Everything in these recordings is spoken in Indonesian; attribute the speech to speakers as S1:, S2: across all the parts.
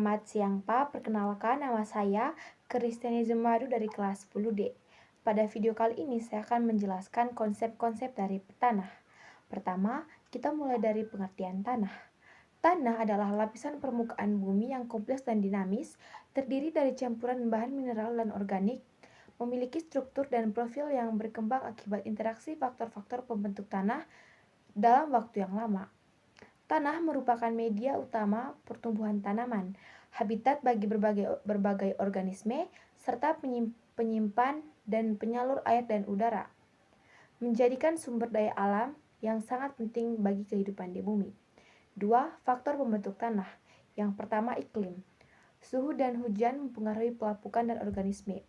S1: Selamat siang Pak, perkenalkan nama saya Kristiani Zemadu dari kelas 10D. Pada video kali ini saya akan menjelaskan konsep-konsep dari tanah. Pertama, kita mulai dari pengertian tanah. Tanah adalah lapisan permukaan bumi yang kompleks dan dinamis, terdiri dari campuran bahan mineral dan organik, memiliki struktur dan profil yang berkembang akibat interaksi faktor-faktor pembentuk tanah dalam waktu yang lama. Tanah merupakan media utama pertumbuhan tanaman, habitat bagi berbagai organisme, serta penyimpan dan penyalur air dan udara, menjadikan sumber daya alam yang sangat penting bagi kehidupan di bumi. 2. Faktor pembentuk tanah. Yang pertama, iklim. Suhu dan hujan mempengaruhi pelapukan dan organisme.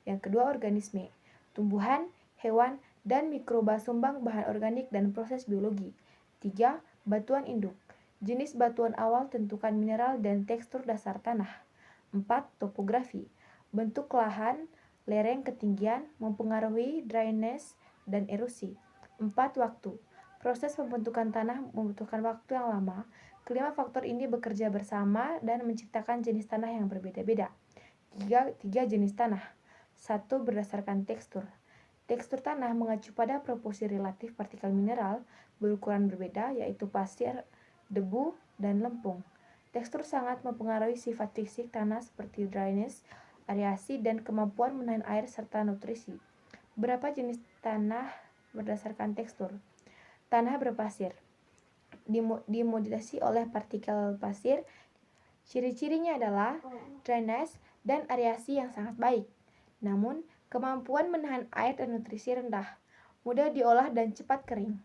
S1: Yang kedua, organisme. Tumbuhan, hewan, dan mikroba sumbang bahan organik dan proses biologi. 3. Batuan induk. Jenis batuan awal tentukan mineral dan tekstur dasar tanah. 4. Topografi. Bentuk lahan, lereng, ketinggian mempengaruhi drainase dan erosi. 4. Waktu. Proses pembentukan tanah membutuhkan waktu yang lama. Kelima faktor ini bekerja bersama dan menciptakan jenis tanah yang berbeda-beda. 3 jenis tanah. 1. Berdasarkan tekstur. Tekstur tanah mengacu pada proporsi relatif partikel mineral berukuran berbeda, yaitu pasir, debu, dan lempung. Tekstur sangat mempengaruhi sifat fisik tanah seperti dryness, areasi, dan kemampuan menahan air serta nutrisi. Berapa jenis tanah berdasarkan tekstur? Tanah berpasir dimodulasi oleh partikel pasir. Ciri-cirinya adalah dryness dan areasi yang sangat baik. Namun, kemampuan menahan air dan nutrisi rendah, mudah diolah dan cepat kering.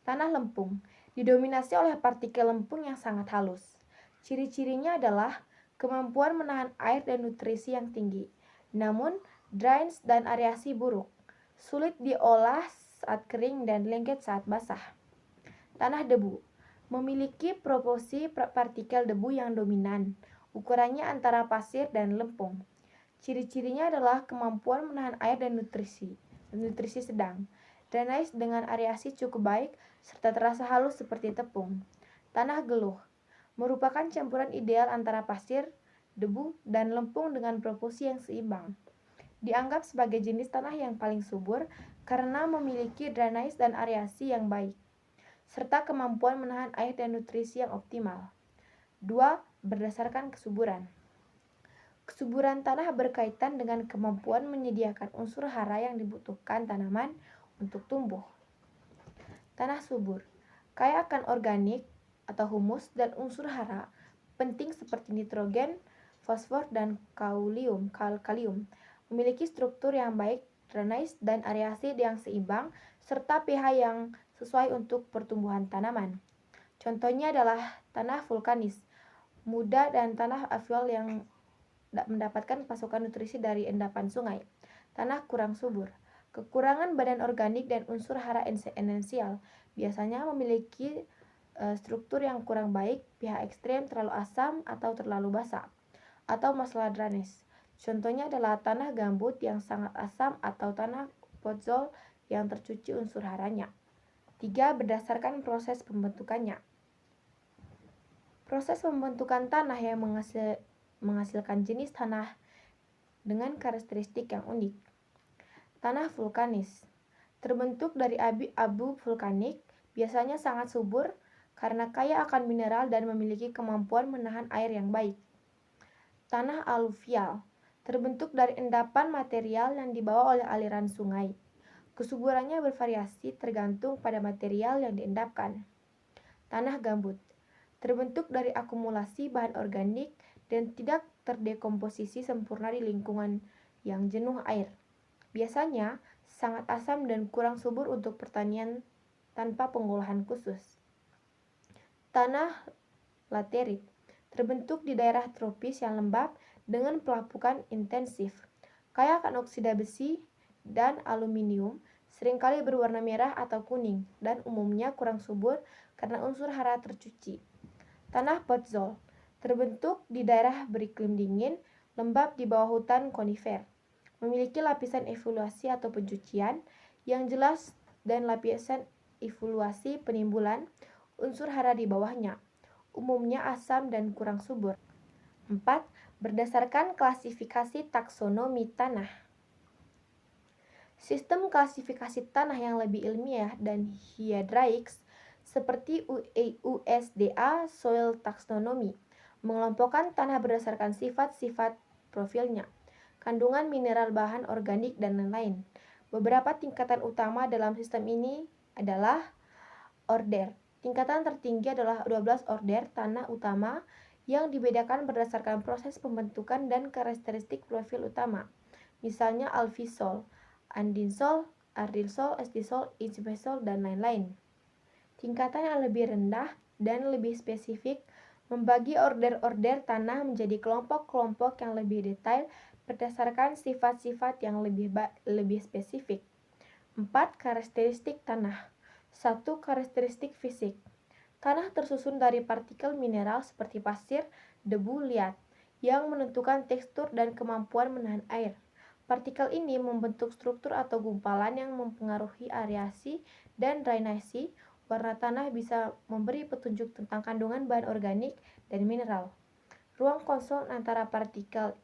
S1: Tanah lempung didominasi oleh partikel lempung yang sangat halus. Ciri-cirinya adalah kemampuan menahan air dan nutrisi yang tinggi, namun drains dan areasi buruk, sulit diolah saat kering dan lengket saat basah. Tanah debu memiliki proporsi partikel debu yang dominan, ukurannya antara pasir dan lempung. Ciri-cirinya adalah kemampuan menahan air dan nutrisi sedang, drainase dengan areasi cukup baik, serta terasa halus seperti tepung. Tanah geluh merupakan campuran ideal antara pasir, debu, dan lempung dengan proporsi yang seimbang. Dianggap sebagai jenis tanah yang paling subur karena memiliki drainase dan areasi yang baik, serta kemampuan menahan air dan nutrisi yang optimal. 2. Berdasarkan kesuburan. Kesuburan tanah berkaitan dengan kemampuan menyediakan unsur hara yang dibutuhkan tanaman untuk tumbuh. Tanah subur kaya akan organik atau humus dan unsur hara penting seperti nitrogen, fosfor, dan kalium. Memiliki struktur yang baik, drainase dan areasi yang seimbang, serta pH yang sesuai untuk pertumbuhan tanaman. Contohnya adalah tanah vulkanis, muda, dan tanah alluvial yang mendapatkan pasokan nutrisi dari endapan sungai. Tanah kurang subur. Kekurangan badan organik dan unsur hara esensial biasanya memiliki struktur yang kurang baik, pH ekstrem, terlalu asam atau terlalu basah, atau masalah drainase. Contohnya adalah tanah gambut yang sangat asam atau tanah podzol yang tercuci unsur haranya. 3. Berdasarkan proses pembentukannya. Proses pembentukan tanah yang menghasilkan jenis tanah dengan karakteristik yang unik. Tanah vulkanis terbentuk dari abu vulkanik, biasanya sangat subur karena kaya akan mineral dan memiliki kemampuan menahan air yang baik. Tanah aluvial terbentuk dari endapan material yang dibawa oleh aliran sungai. Kesuburannya bervariasi tergantung pada material yang diendapkan. Tanah gambut terbentuk dari akumulasi bahan organik dan tidak terdekomposisi sempurna di lingkungan yang jenuh air. Biasanya sangat asam dan kurang subur untuk pertanian tanpa pengolahan khusus. Tanah laterit terbentuk di daerah tropis yang lembab dengan pelapukan intensif, kaya akan oksida besi dan aluminium, seringkali berwarna merah atau kuning, dan umumnya kurang subur karena unsur hara tercuci. Tanah podzol terbentuk di daerah beriklim dingin, lembab di bawah hutan konifer, memiliki lapisan evaluasi atau pencucian yang jelas dan lapisan evaluasi penimbulan unsur hara di bawahnya, umumnya asam dan kurang subur. 4. Berdasarkan klasifikasi taksonomi tanah. Sistem klasifikasi tanah yang lebih ilmiah dan hieraarkis seperti USDA Soil Taxonomy mengelompokkan tanah berdasarkan sifat-sifat profilnya, kandungan mineral bahan organik, dan lain-lain. Beberapa tingkatan utama dalam sistem ini adalah order. Tingkatan tertinggi adalah 12 order tanah utama yang dibedakan berdasarkan proses pembentukan dan karakteristik profil utama. Misalnya alfisol, andinsol, ardilsol, estisol, ispesol, dan lain-lain. Tingkatan yang lebih rendah dan lebih spesifik membagi order-order tanah menjadi kelompok-kelompok yang lebih detail berdasarkan sifat-sifat yang lebih spesifik. 4. Karakteristik tanah. 1. Karakteristik fisik. Tanah tersusun dari partikel mineral seperti pasir, debu, liat, yang menentukan tekstur dan kemampuan menahan air. Partikel ini membentuk struktur atau gumpalan yang mempengaruhi areasi dan drainasi. Warna tanah bisa memberi petunjuk tentang kandungan bahan organik dan mineral. Ruang kosong antara partikel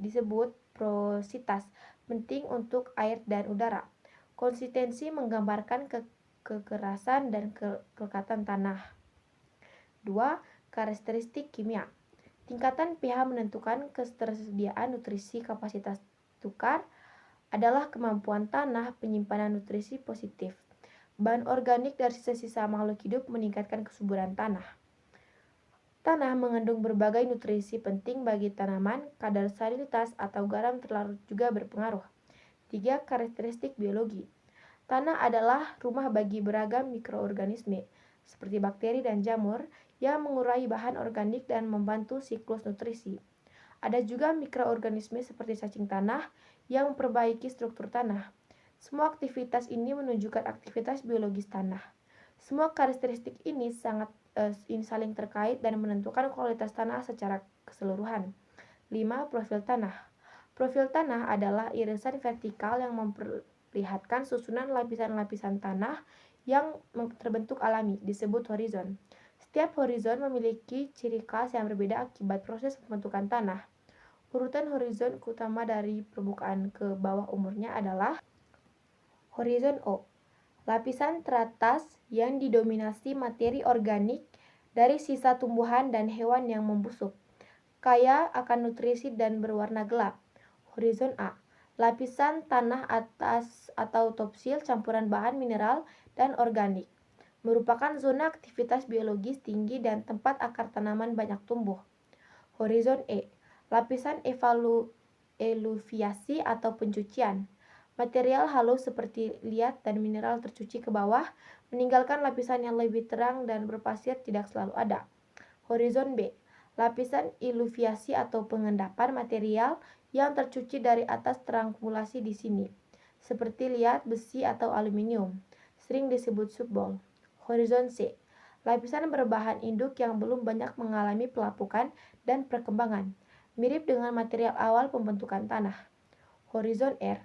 S1: disebut porositas, penting untuk air dan udara. Konsistensi menggambarkan kekerasan dan kelekatan tanah. 2. Karakteristik kimia. Tingkatan pH menentukan ketersediaan nutrisi. Kapasitas tukar adalah kemampuan tanah penyimpanan nutrisi positif. Bahan organik dari sisa-sisa makhluk hidup meningkatkan kesuburan tanah. Tanah mengandung berbagai nutrisi penting bagi tanaman. Kadar salinitas atau garam terlarut juga berpengaruh. 3. Karakteristik biologi. Tanah adalah rumah bagi beragam mikroorganisme, seperti bakteri dan jamur, yang mengurai bahan organik dan membantu siklus nutrisi. Ada juga mikroorganisme seperti cacing tanah yang memperbaiki struktur tanah. Semua aktivitas ini menunjukkan aktivitas biologis tanah. Semua karakteristik ini saling terkait dan menentukan kualitas tanah secara keseluruhan. 5. Profil tanah. Profil tanah adalah irisan vertikal yang memperlihatkan susunan lapisan-lapisan tanah yang terbentuk alami, disebut horizon. Setiap horizon memiliki ciri khas yang berbeda akibat proses pembentukan tanah. Urutan horizon utama dari permukaan ke bawah umurnya adalah horizon O, lapisan teratas yang didominasi materi organik dari sisa tumbuhan dan hewan yang membusuk, kaya akan nutrisi dan berwarna gelap. Horizon A, lapisan tanah atas atau topsil campuran bahan mineral dan organik, merupakan zona aktivitas biologis tinggi dan tempat akar tanaman banyak tumbuh. Horizon E, lapisan eluviasi atau pencucian. Material halus seperti liat dan mineral tercuci ke bawah, meninggalkan lapisan yang lebih terang dan berpasir tidak selalu ada. Horizon B, lapisan eluviasi atau pengendapan material yang tercuci dari atas terakumulasi di sini, seperti liat, besi, atau aluminium, sering disebut subbol. Horizon C, lapisan berbahan induk yang belum banyak mengalami pelapukan dan perkembangan, mirip dengan material awal pembentukan tanah. Horizon R,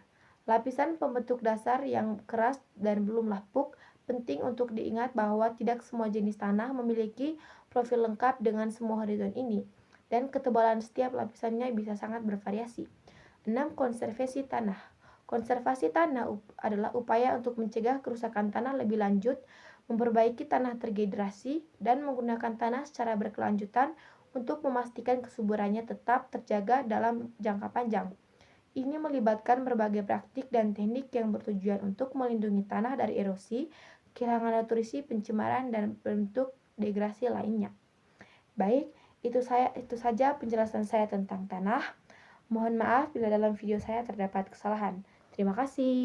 S1: lapisan pembentuk dasar yang keras dan belum lapuk. Penting untuk diingat bahwa tidak semua jenis tanah memiliki profil lengkap dengan semua horizon ini, dan ketebalan setiap lapisannya bisa sangat bervariasi. 6. Konservasi tanah. Konservasi tanah adalah upaya untuk mencegah kerusakan tanah lebih lanjut, memperbaiki tanah terdehidrasi, dan menggunakan tanah secara berkelanjutan untuk memastikan kesuburannya tetap terjaga dalam jangka panjang. Ini melibatkan berbagai praktik dan teknik yang bertujuan untuk melindungi tanah dari erosi, kehilangan nutrisi, pencemaran, dan bentuk degrasi lainnya. Baik, itu saja penjelasan saya tentang tanah. Mohon maaf bila dalam video saya terdapat kesalahan. Terima kasih.